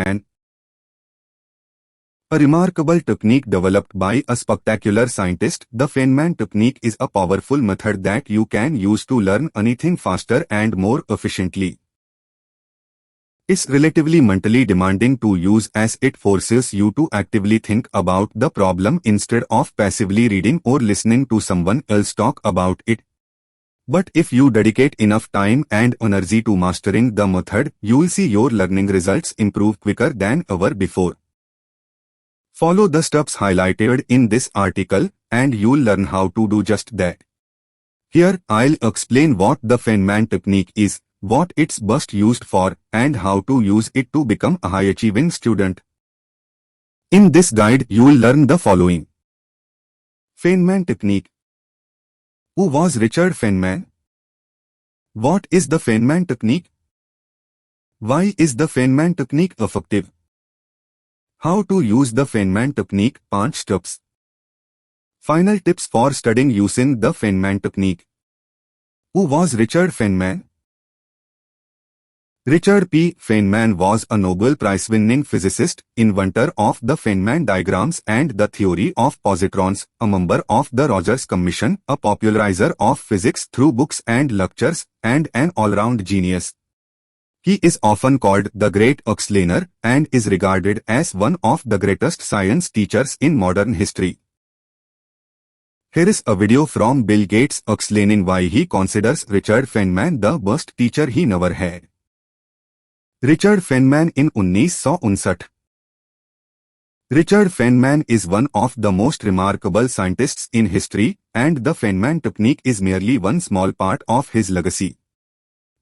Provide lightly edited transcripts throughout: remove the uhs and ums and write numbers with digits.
feyman. A remarkable technique developed by a spectacular scientist, the feyman technique is a powerful method that you can use to learn anything faster and more efficiently. It's relatively mentally demanding to use as it forces you to actively think about the problem instead of passively reading or listening to someone else talk about it. But if you dedicate enough time and energy to mastering the method, you'll see your learning results improve quicker than ever before. Follow the steps highlighted in this article, and you'll learn how to do just that. Here, I'll explain what the feyman technique is, what it's best used for, and how to use it to become a high-achieving student. In this guide, you'll learn the following. Feyman technique. Who was Richard Feynman? What is the Feyman technique? Why is the Feyman technique effective? How to use the Feyman technique, 5 steps. Final tips for studying using the Feyman technique. Who was Richard Feynman? Richard P. Feynman was a Nobel Prize-winning physicist, inventor of the Feynman diagrams and the theory of positrons, a member of the Rogers Commission, a popularizer of physics through books and lectures, and an all-round genius. He is often called the Great Explainer and is regarded as one of the greatest science teachers in modern history. Here is a video from Bill Gates explaining why he considers Richard Feynman the best teacher he never had. Richard Feynman in 1959. Richard Feynman is one of the most remarkable scientists in history, and the Feynman technique is merely one small part of his legacy.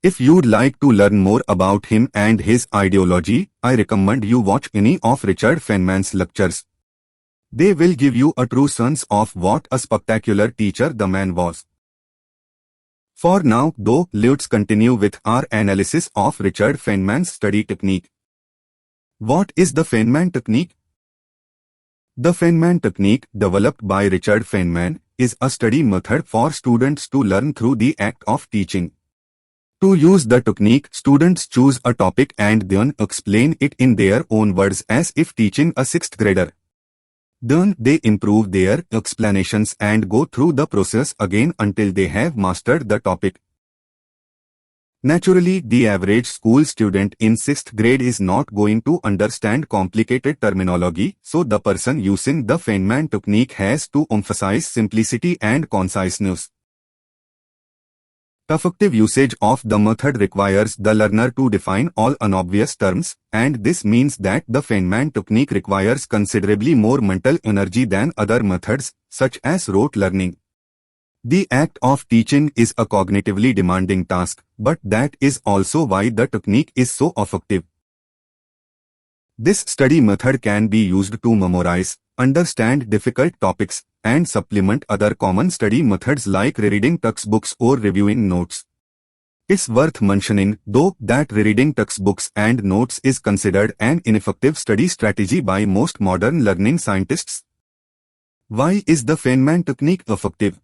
If you'd like to learn more about him and his ideology, I recommend you watch any of Richard Feynman's lectures. They will give you a true sense of what a spectacular teacher the man was. For now, though, let's continue with our analysis of Richard Feynman's study technique. What is the Feynman technique? The Feynman technique, developed by Richard Feynman, is a study method for students to learn through the act of teaching. To use the technique, students choose a topic and then explain it in their own words as if teaching a 6th grader. Then they improve their explanations and go through the process again until they have mastered the topic. Naturally, the average school student in 6th grade is not going to understand complicated terminology, so the person using the Feynman technique has to emphasize simplicity and conciseness. Effective usage of the method requires the learner to define all unobvious terms, and this means that the Feynman technique requires considerably more mental energy than other methods, such as rote learning. The act of teaching is a cognitively demanding task, but that is also why the technique is so effective. This study method can be used to memorize, understand difficult topics, and supplement other common study methods like rereading textbooks or reviewing notes. It's worth mentioning, though, that rereading textbooks and notes is considered an ineffective study strategy by most modern learning scientists. Why is the Feynman technique effective?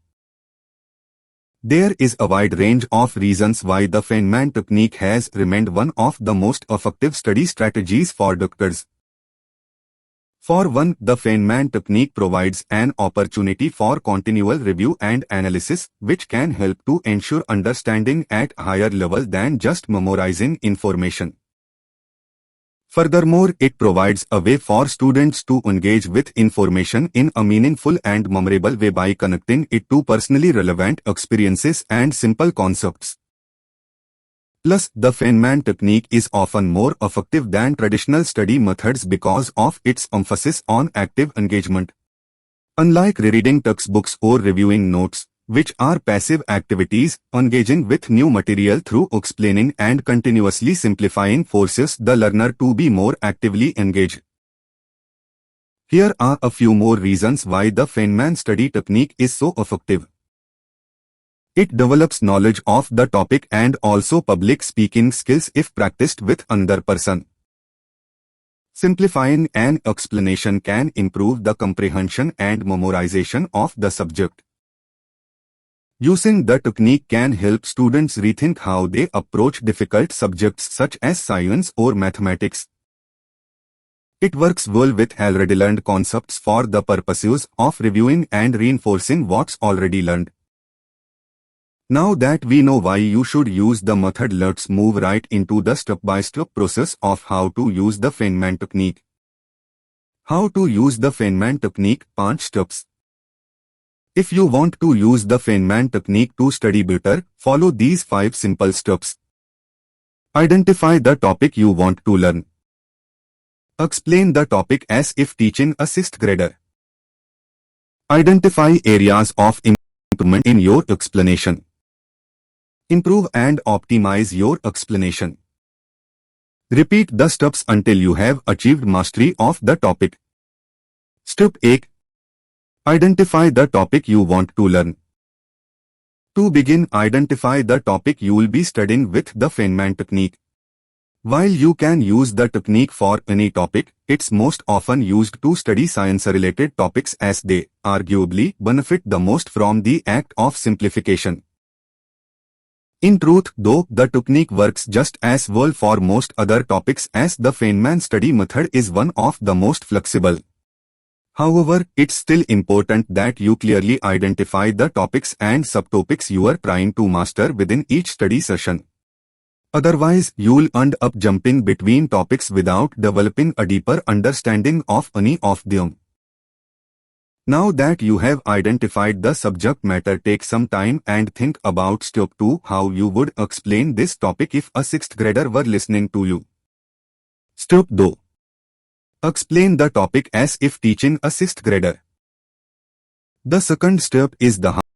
There is a wide range of reasons why the Feynman technique has remained one of the most effective study strategies for doctors. For one, the Feynman technique provides an opportunity for continual review and analysis, which can help to ensure understanding at a higher level than just memorizing information. Furthermore, it provides a way for students to engage with information in a meaningful and memorable way by connecting it to personally relevant experiences and simple concepts. Plus, the Feynman technique is often more effective than traditional study methods because of its emphasis on active engagement. Unlike rereading textbooks or reviewing notes, which are passive activities, engaging with new material through explaining and continuously simplifying forces the learner to be more actively engaged. Here are a few more reasons why the Feynman study technique is so effective. It develops knowledge of the topic and also public speaking skills if practiced with another person. Simplifying an explanation can improve the comprehension and memorization of the subject. Using the technique can help students rethink how they approach difficult subjects such as science or mathematics. It works well with already learned concepts for the purposes of reviewing and reinforcing what's already learned. Now that we know why you should use the method, let's move right into the step-by-step process of how to use the Feynman technique. How to use the Feynman technique, 5 steps. If you want to use the Feynman technique to study better, follow these 5 simple steps. Identify the topic you want to learn. Explain the topic as if teaching a 6th grader. Identify areas of improvement in your explanation. Improve and optimize your explanation. Repeat the steps until you have achieved mastery of the topic. Step 8. Identify the topic you want to learn. To begin, identify the topic you will be studying with the Feynman technique. While you can use the technique for any topic, it's most often used to study science-related topics as they, arguably, benefit the most from the act of simplification. In truth, though, the technique works just as well for most other topics as the Feynman study method is one of the most flexible. However, it's still important that you clearly identify the topics and subtopics you are trying to master within each study session. Otherwise, you'll end up jumping between topics without developing a deeper understanding of any of them. Now that you have identified the subject matter, take some time and think about step 2, how you would explain this topic if a 6th grader were listening to you. Step 2. Explain the topic as if teaching a 6th grader. The second step is the